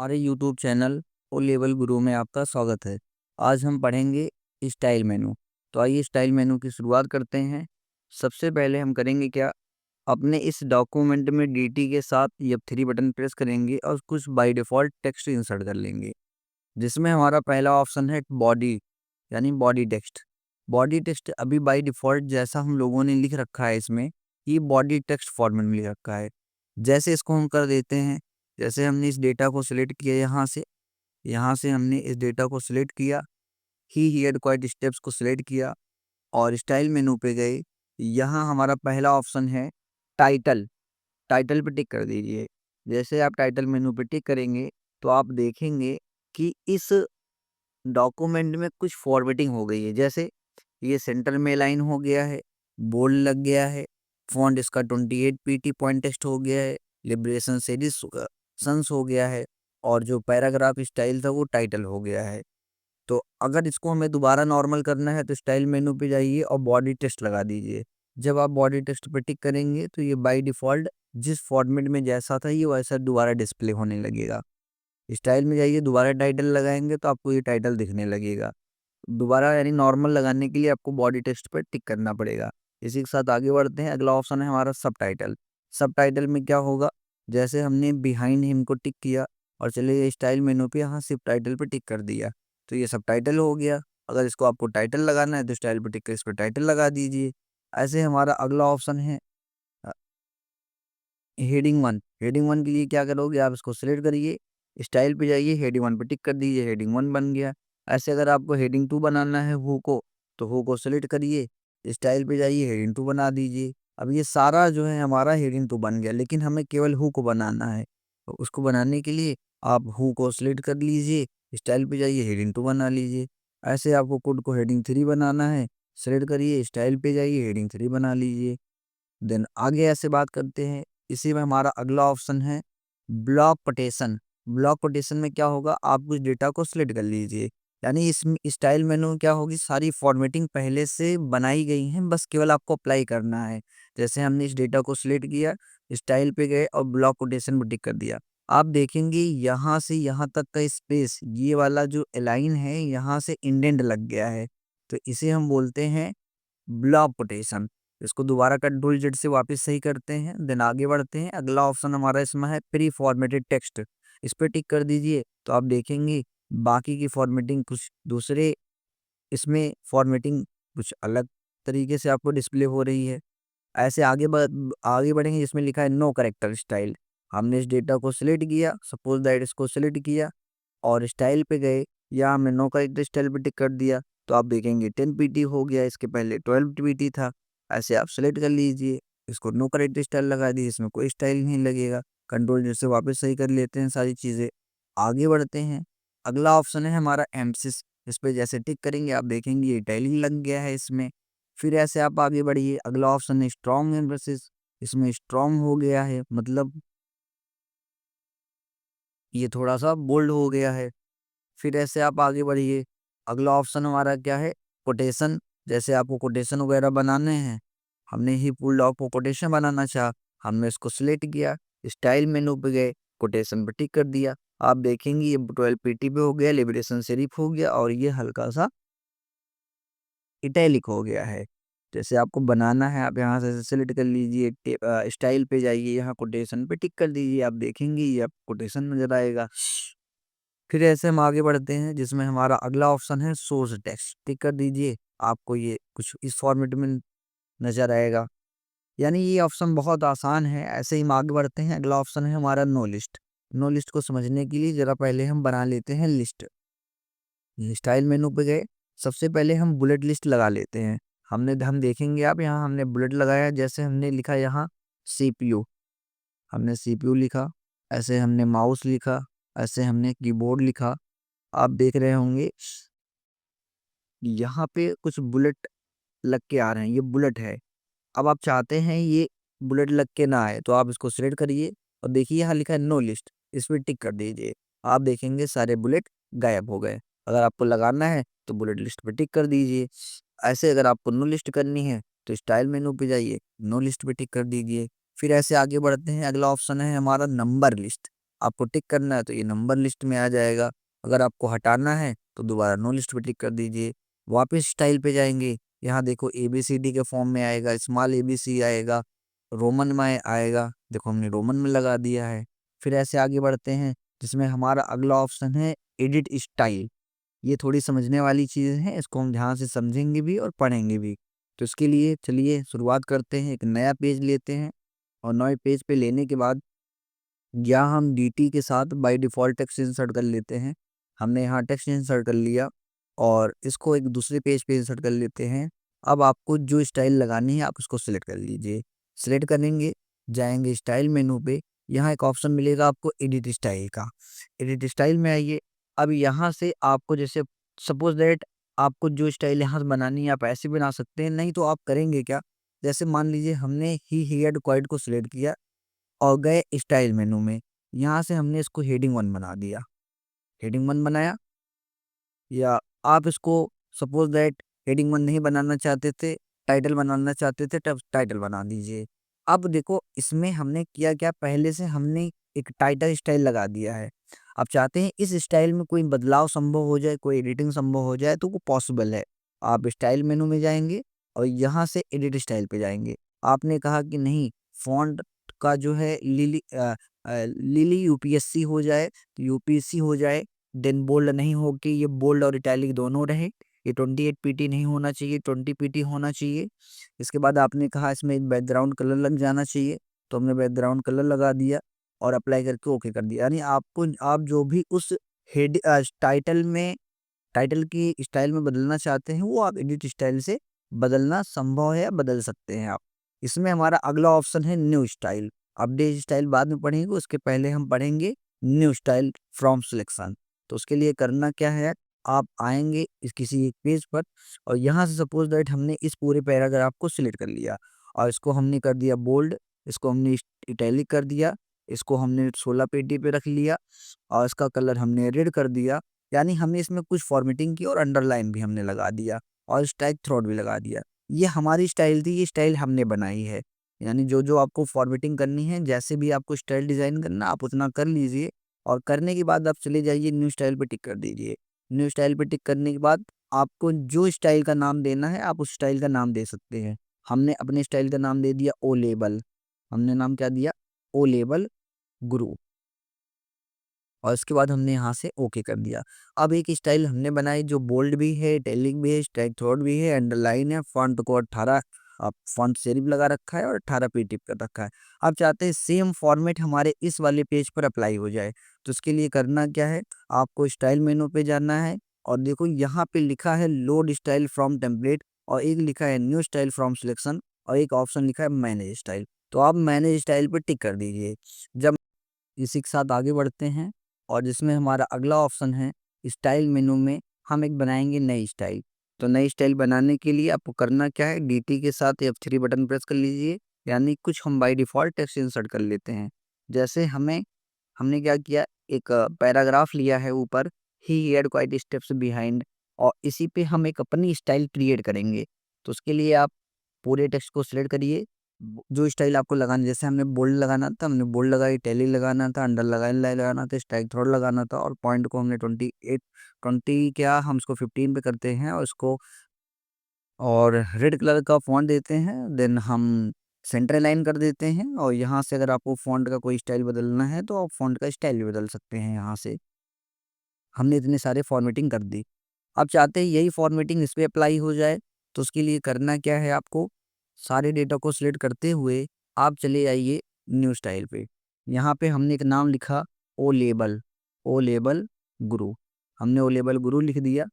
हमारे YouTube channel O level गुरु में आपका स्वागत है। आज हम पढ़ेंगे स्टाइल मेनू। तो आइए स्टाइल मेनू की शुरुआत करते हैं। सबसे पहले हम करेंगे क्या, अपने इस डॉक्यूमेंट में DT के साथ F3 बटन प्रेस करेंगे और कुछ बाय डिफ़ॉल्ट टेक्स्ट इंसर्ट कर लेंगे, जिसमें हमारा पहला ऑप्शन है बॉडी, यानी बॉडी टेक्स्ट। बॉडी टेक्स्ट अभी बाय डिफ़ॉल्ट जैसा हम लोगों ने लिख रखा है इसमें, ये बॉडी टेक्स्ट फॉर्मेट में लिख रखा है। जैसे इसको हम कर देते हैं, जैसे हमने इस डेटा को सिलेक्ट किया यहाँ से हमने इस डेटा को सिलेक्ट किया, ही हियर क्वाइट स्टेप्स को सिलेक्ट किया और स्टाइल मेनू पे गए। यहाँ हमारा पहला ऑप्शन है टाइटल। टाइटल पे टिक कर दीजिए। जैसे आप टाइटल मेनू पे टिक करेंगे तो आप देखेंगे कि इस डॉक्यूमेंट में कुछ फॉर्मेटिंग हो गई है। जैसे ये सेंटर में लाइन हो गया है, बोल्ड लग गया है, फॉन्ट इसका 28 पीटी पॉइंट टेक्स्ट हो गया है, लिबरेशन सीरीज सन्स हो गया है और जो पैराग्राफ स्टाइल था वो टाइटल हो गया है। तो अगर इसको हमें दोबारा नॉर्मल करना है तो स्टाइल मेनू पे जाइए और बॉडी टेक्स्ट लगा दीजिए। जब आप बॉडी टेक्स्ट पे टिक करेंगे तो ये बाय डिफ़ॉल्ट जिस फॉर्मेट में जैसा था ये वैसा दोबारा डिस्प्ले होने लगेगा। स्टाइल में जाइए, दोबारा टाइटल लगाएंगे तो आपको ये टाइटल दिखने लगेगा। दोबारा यानी नॉर्मल लगाने के लिए आपको बॉडी टेक्स्ट पर टिक करना पड़ेगा। इसी के साथ आगे बढ़ते हैं। अगला ऑप्शन है हमारा सबटाइटल। सबटाइटल में क्या होगा, जैसे हमने बिहाइंड हिम को टिक किया और चले गए स्टाइल मेनू पे, यहाँ सिर्फ टाइटल पे टिक कर दिया तो ये सबटाइटल हो गया। अगर इसको आपको टाइटल लगाना है तो स्टाइल पे टिक कर इस पर टाइटल लगा दीजिए। ऐसे हमारा अगला ऑप्शन है हेडिंग वन। हेडिंग वन के लिए क्या करोगे, आप इसको सिलेक्ट करिए, स्टाइल पे जाइए, हेडिंग वन पे टिक कर दीजिए, हेडिंग वन बन गया। ऐसे अगर आपको हेडिंग टू बनाना है हु को, तो हु को सिलेक्ट करिए, स्टाइल पे जाइए, हेडिंग टू बना दीजिए। अब ये सारा जो है हमारा हेडिंग टू बन गया, लेकिन हमें केवल हु को बनाना है। तो उसको बनाने के लिए आप हु को सिलेक्ट कर लीजिए, स्टाइल पे जाइए, हेडिंग टू बना लीजिए। ऐसे आपको कोड को हेडिंग थ्री बनाना है, सिलेक्ट करिए, स्टाइल पे जाइए, हेडिंग थ्री बना लीजिए। देन आगे ऐसे बात करते हैं। इसी में हमारा अगला ऑप्शन है ब्लॉक कोटेशन। ब्लॉक कोटेशन में क्या होगा, आप कुछ डेटा को सिलेक्ट कर लीजिए, यानी इसमें स्टाइल मेनू में क्या होगी, सारी फॉर्मेटिंग पहले से बनाई गई हैं, बस केवल आपको अप्लाई करना है। जैसे हमने इस डेटा को सिलेक्ट किया, स्टाइल पे गए और ब्लॉक कोटेशन पे टिक कर दिया। आप देखेंगे यहाँ से यहाँ तक का स्पेस, ये वाला जो लाइन है यहाँ से इंडेंट लग गया है, तो इसे हम बोलते हैं ब्लॉक कोटेशन। इसको दोबारा कंट्रोल जेड से वापस सही करते हैं, देन आगे बढ़ते हैं। अगला ऑप्शन हमारा इसमें है प्री फॉर्मेटेड टेक्स्ट। इस पे टिक कर दीजिए तो आप देखेंगे बाकी की फॉर्मेटिंग कुछ दूसरे, इसमें फॉर्मेटिंग कुछ अलग तरीके से आपको डिस्प्ले हो रही है। ऐसे आगे बढ़ेंगे जिसमें लिखा है नो करेक्टर स्टाइल। हमने इस डेटा को सिलेक्ट किया, सपोज दैट इसको सिलेक्ट किया और स्टाइल पे गए, या हमने नो करेक्टर स्टाइल पे टिक कर दिया तो आप देखेंगे 10 पीटी हो गया, इसके पहले 12 पीटी था। ऐसे आप सेलेक्ट कर लीजिए, इसको नो करेक्टर स्टाइल लगा दीजिए, इसमें कोई स्टाइल नहीं लगेगा। कंट्रोल जैसे वापस सही कर लेते हैं सारी चीज़ें, आगे बढ़ते हैं। अगला ऑप्शन है हमारा एम्सिस। इस पे जैसे टिक करेंगे आप देखेंगे ये टाइलिंग लग गया है इसमें। फिर ऐसे आप आगे बढ़िए। अगला ऑप्शन है स्ट्रॉन्ग एम्फेसिस। इसमें स्ट्रॉन्ग हो गया है, मतलब ये थोड़ा सा बोल्ड हो गया है। फिर ऐसे आप आगे बढ़िए। अगला ऑप्शन हमारा क्या है, कोटेशन। जैसे आपको कोटेशन वगैरह बनाने हैं, हमने ही पुल डॉग को कोटेशन बनाना चाहा, हमने इसको सिलेक्ट किया, स्टाइल मेनू पे गए, कोटेशन पे टिक कर दिया। आप देखेंगे ये 12 पीटी पे हो गया, लिबरेशन सेरिफ हो गया और ये हल्का सा इटैलिक हो गया है। जैसे आपको बनाना है आप यहाँ से सिलेक्ट कर लीजिए, स्टाइल पे जाइए, यहाँ कोटेशन पे टिक कर दीजिए, आप देखेंगे ये आप कोटेशन नजर आएगा। फिर ऐसे हम आगे बढ़ते हैं जिसमें हमारा अगला ऑप्शन है सोर्स टेक्स्ट। टिक कर दीजिए, आपको ये कुछ इस फॉर्मेट में नजर आएगा। यानी ये ऑप्शन बहुत आसान है। ऐसे ही हम आगे बढ़ते हैं। अगला ऑप्शन है हमारा नो लिस्ट। नो लिस्ट को समझने के लिए जरा पहले हम बना लेते हैं लिस्ट। स्टाइल मेनू पे गए, सबसे पहले हम बुलेट लिस्ट लगा लेते हैं। हम देखेंगे आप यहाँ हमने बुलेट लगाया, जैसे हमने लिखा यहाँ CPU, हमने CPU लिखा, ऐसे हमने माउस लिखा, ऐसे हमने कीबोर्ड लिखा। आप देख रहे होंगे यहाँ पे कुछ बुलेट लग के आ रहे हैं, ये बुलेट है। अब आप चाहते हैं ये बुलेट लग के ना आए तो आप इसको सिलेक्ट करिए और देखिए यहाँ लिखा है नो लिस्ट, इस पर टिक कर दीजिए। आप देखेंगे सारे बुलेट गायब हो गए। अगर आपको लगाना है तो बुलेट लिस्ट पे टिक कर दीजिए। ऐसे अगर आपको नो लिस्ट करनी है तो स्टाइल मेनू पे जाइए, नो लिस्ट पे टिक कर दीजिए। फिर ऐसे आगे बढ़ते हैं। अगला ऑप्शन है हमारा नंबर लिस्ट। आपको टिक करना है तो ये नंबर लिस्ट में आ जाएगा। अगर आपको हटाना है तो दोबारा नो लिस्ट पे टिक कर दीजिए। वापस स्टाइल पे जाएंगे, यहाँ देखो ABCD के फॉर्म में आएगा, स्मॉल ABC आएगा, रोमन में आएगा, देखो हमने रोमन में लगा दिया है। फिर ऐसे आगे बढ़ते हैं जिसमें हमारा अगला ऑप्शन है एडिट स्टाइल। ये थोड़ी समझने वाली चीज़ है, इसको हम ध्यान से समझेंगे भी और पढ़ेंगे भी। तो इसके लिए चलिए शुरुआत करते हैं, एक नया पेज लेते हैं और नए पेज पे लेने के बाद यहाँ हम DT के साथ बाय डिफ़ॉल्ट टेक्स्ट इंसर्ट कर लेते हैं। हमने यहाँ टेक्स्ट इंसर्ट कर लिया और इसको एक दूसरे पेज पे इंसर्ट कर लेते हैं। अब आपको जो स्टाइल लगानी है आप उसको सिलेक्ट कर लीजिए। सिलेक्ट करेंगे, जाएंगे स्टाइल मेनू पे, यहाँ एक ऑप्शन मिलेगा आपको एडिट स्टाइल का। एडिट स्टाइल में आइए। अब यहाँ से आपको जैसे सपोज दैट आपको जो स्टाइल यहाँ से बनानी है आप ऐसे बना सकते हैं, नहीं तो आप करेंगे क्या, जैसे मान लीजिए हमने ही हेड क्वाइट को सिलेक्ट किया और गए स्टाइल मेनू में, यहाँ से हमने इसको हेडिंग 1 बना दिया। हेडिंग 1 बनाया, या आप इसको सपोज दैट हेडिंग 1 नहीं बनाना चाहते थे, टाइटल बनाना चाहते थे, तब टाइटल बना दीजिए। अब देखो इसमें हमने किया क्या, पहले से हमने एक टाइटल स्टाइल लगा दिया है। अब चाहते हैं इस स्टाइल में कोई बदलाव संभव हो जाए, कोई एडिटिंग संभव हो जाए तो वो पॉसिबल है। आप स्टाइल मेनू में जाएंगे और यहाँ से एडिट स्टाइल पे जाएंगे। आपने कहा कि नहीं, फॉन्ट का जो है लिली यूपीएससी हो जाए तो यूपीएससी हो जाए, देन बोल्ड नहीं हो कि ये बोल्ड और इटैलिक दोनों रहे। ये 28 पीटी नहीं होना चाहिए, 20 पीटी होना चाहिए। इसके बाद आपने कहा इसमें एक बैकग्राउंड कलर लग जाना चाहिए, तो हमने बैकग्राउंड कलर लगा दिया और अप्लाई करके ओके कर दिया। यानी आपको आप जो भी उस हेड टाइटल में टाइटल की स्टाइल में बदलना चाहते हैं वो आप एडिट स्टाइल से बदलना संभव है, बदल सकते हैं आप। इसमें हमारा अगला ऑप्शन है न्यू स्टाइल। अपडेट स्टाइल बाद में पढ़ेंगे, उसके पहले हम पढ़ेंगे न्यू स्टाइल फ्रॉम सिलेक्शन। तो उसके लिए करना क्या है, आप आएंगे इस किसी एक पेज पर और यहाँ से सपोज दैट हमने इस पूरे पैराग्राफ को सिलेक्ट कर लिया और इसको हमने कर दिया बोल्ड, इसको हमने इटैलिक कर दिया, इसको हमने 16 पेटी पे रख लिया और इसका कलर हमने रेड कर दिया। यानी हमने इसमें कुछ फॉर्मेटिंग की और अंडरलाइन भी हमने लगा दिया और स्ट्राइक थ्रोट भी लगा दिया। ये हमारी स्टाइल थी, ये स्टाइल हमने बनाई है। यानी जो जो आपको फॉर्मेटिंग करनी है, जैसे भी आपको स्टाइल डिज़ाइन करना आप उतना कर लीजिए और करने के बाद आप चले जाइए न्यू स्टाइल पे टिक कर दीजिए। न्यू स्टाइल पे टिक करने के बाद आपको जो स्टाइल का नाम देना है आप उस स्टाइल का नाम दे सकते हैं। हमने अपने स्टाइल का नाम दे दिया ओ लेबल। हमने नाम क्या दिया, ओ लेबल गुरु। और इसके बाद हमने यहाँ से ओके कर दिया। अब एक स्टाइल हमने बनाई जो बोल्ड भी है, इटैलिक भी है, स्ट्राइक थ्रोट भी है, अंडरलाइन है, फॉन्ट को 18 फॉन्ट सेरिफ लगा रखा है और 18 पी टिप कर रखा है। अब चाहते हैं सेम फॉर्मेट हमारे इस वाले पेज पर अप्लाई हो जाए, तो उसके लिए करना क्या है, आपको स्टाइल मेनू पे जाना है और देखो यहाँ पे लिखा है लोड स्टाइल फ्रॉम टेम्पलेट और एक लिखा है न्यू स्टाइल फ्रॉम सिलेक्शन और एक ऑप्शन लिखा है मैनेज स्टाइल। तो आप मैनेज स्टाइल पर टिक कर दीजिए। जब इसी के साथ आगे बढ़ते हैं और जिसमें हमारा अगला ऑप्शन है स्टाइल मेनू में हम एक बनाएंगे नई स्टाइल। तो नई स्टाइल बनाने के लिए आपको करना क्या है, DT के साथ F3 बटन प्रेस कर लीजिए। यानी कुछ हम बाय डिफ़ॉल्ट टेक्स्ट इंसर्ट कर लेते हैं। जैसे हमने क्या किया, एक पैराग्राफ लिया है ऊपर, he had quite steps behind, और इसी पे हम एक अपनी स्टाइल क्रिएट करेंगे। तो उसके लिए आप पूरे टेक्स्ट को सिलेक्ट करिए, जो स्टाइल आपको लगाना, जैसे हमने बोल्ड लगाना था हमने बोल्ड लगाई, टैली लगाना था, अंडरलाइन लगाना था, स्ट्राइक थ्रोट लगाना था और पॉइंट को हमने 20 क्या हम इसको 15 पे करते हैं और इसको और रेड कलर का फॉन्ट देते हैं। देन हम सेंटर लाइन कर देते हैं और यहाँ से अगर आपको फॉन्ट का कोई स्टाइल बदलना है तो आप फॉन्ट का स्टाइल भी बदल सकते हैं। यहाँ से हमने इतने सारे फॉर्मेटिंग कर दी। आप चाहते हैं यही फॉर्मेटिंग इस पे अप्लाई हो जाए, तो उसके लिए करना क्या है, आपको सारे डेटा को सिलेक्ट करते हुए आप चले आइए न्यू स्टाइल पे। यहाँ पे हमने एक नाम लिखा ओ लेबल, ओ लेबल गुरु। हमने ओ लेबल गुरु लिख दिया,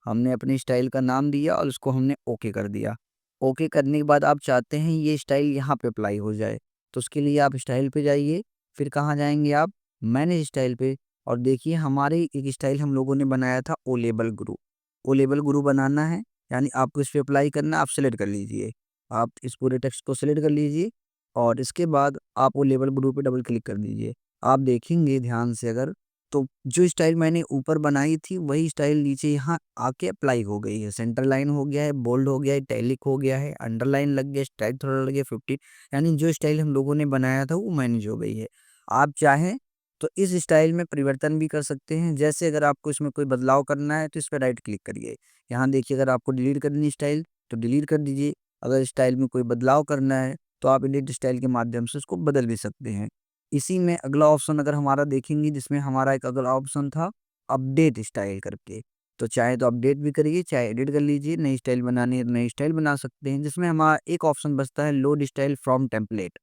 हमने अपनी स्टाइल का नाम दिया और उसको हमने ओके कर दिया। ओके करने के बाद आप चाहते हैं ये स्टाइल यहाँ पे अप्लाई हो जाए, तो उसके लिए आप स्टाइल पे जाइए, फिर कहाँ जाएंगे आप, मैनेज स्टाइल पे, और देखिए हमारे एक स्टाइल हम लोगों ने बनाया था ओ लेबल गुरु। ओ लेबल गुरु बनाना है, यानी आपको इस पे अप्लाई करना है, आप सेलेक्ट कर लीजिए। आप इस पूरे टेक्स्ट को सेलेक्ट कर लीजिए और इसके बाद आप वो लेबल ग्रुप पे डबल क्लिक कर दीजिए। आप देखेंगे ध्यान से अगर, तो जो स्टाइल मैंने ऊपर बनाई थी वही स्टाइल नीचे यहाँ आके अप्लाई हो गई है। सेंटर लाइन हो गया है, बोल्ड हो गया है, टैलिक हो गया है, अंडरलाइन लग गया, स्ट्राइक थोड़ा लग गया 15। यानी जो स्टाइल हम लोगों ने बनाया था वो मैनेज हो गई है। आप चाहें तो इस स्टाइल में परिवर्तन भी कर सकते हैं। जैसे अगर आपको इसमें कोई बदलाव करना है तो इस पर राइट क्लिक करिए। यहाँ देखिए, अगर आपको डिलीट करनी है स्टाइल तो डिलीट कर दीजिए। अगर स्टाइल में कोई बदलाव करना है तो आप एडिट स्टाइल के माध्यम से उसको बदल भी सकते हैं। इसी में अगला ऑप्शन अगर हमारा देखेंगे, जिसमें हमारा एक अगला ऑप्शन था अपडेट स्टाइल करके। तो चाहे तो अपडेट भी करिए, चाहे एडिट कर लीजिए। नई स्टाइल बनानी है तो नई स्टाइल बना सकते हैं। जिसमें हमारा एक ऑप्शन बचता है लोड स्टाइल फ्रॉम टेम्पलेट।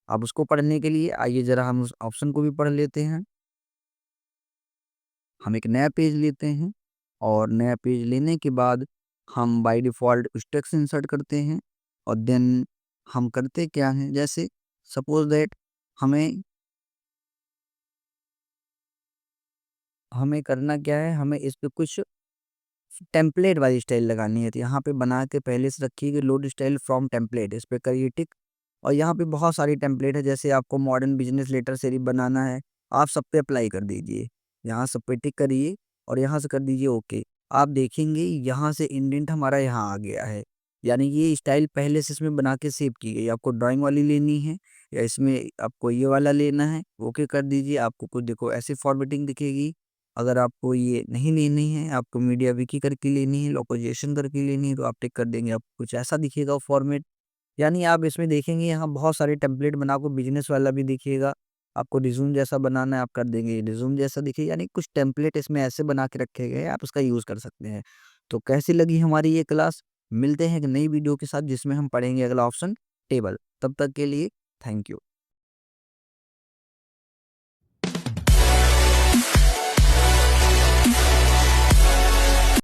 अब उसको पढ़ने के लिए आइए ज़रा हम उस ऑप्शन को भी पढ़ लेते हैं। हम एक नया पेज लेते हैं और नया पेज लेने के बाद हम बाय डिफ़ॉल्ट उस टेक्स्ट इंसर्ट करते हैं और देन हम करते क्या हैं, जैसे सपोज़ दैट हमें हमें करना क्या है, हमें इस पे कुछ टेम्पलेट वाली स्टाइल लगानी है। तो यहाँ पे बना के पहले से रखिए कि लोड स्टाइल फ्रॉम टेम्पलेट, इस पे करिए टिक। और यहाँ पे बहुत सारी टेम्पलेट है, जैसे आपको मॉडर्न बिजनेस लेटर सीरीज बनाना है, आप सब पे अप्लाई कर दीजिए। यहाँ सब पे टिक करिए और यहाँ से कर दीजिए ओके। आप देखेंगे यहाँ से इंडेंट हमारा यहाँ आ गया है, यानी ये स्टाइल पहले से इसमें बना के सेव की गई। आपको ड्राइंग वाली लेनी है या इसमें आपको ये वाला लेना है, ओके कर दीजिए। आपको कुछ देखो ऐसी फॉर्मेटिंग दिखेगी। अगर आपको ये नहीं लेनी है, आपको मीडिया विकी करके लेनी है, लोकेशन करके लेनी है, तो आप टिक कर देंगे, आपको कुछ ऐसा दिखेगा फॉर्मेट। यानी आप इसमें देखेंगे यहाँ बहुत सारे टेम्पलेट बना को बिजनेस वाला भी दिखेगा। आपको रिज्यूम जैसा बनाना है, आप कर देंगे रिज्यूम जैसा दिखे, यानी कुछ टेम्पलेट इसमें ऐसे बना के रखे गए हैं, आप उसका यूज़ कर सकते हैं। तो कैसी लगी हमारी ये क्लास? मिलते हैं एक नई वीडियो के साथ जिसमें हम पढ़ेंगे अगला ऑप्शन टेबल। तब तक के लिए थैंक यू।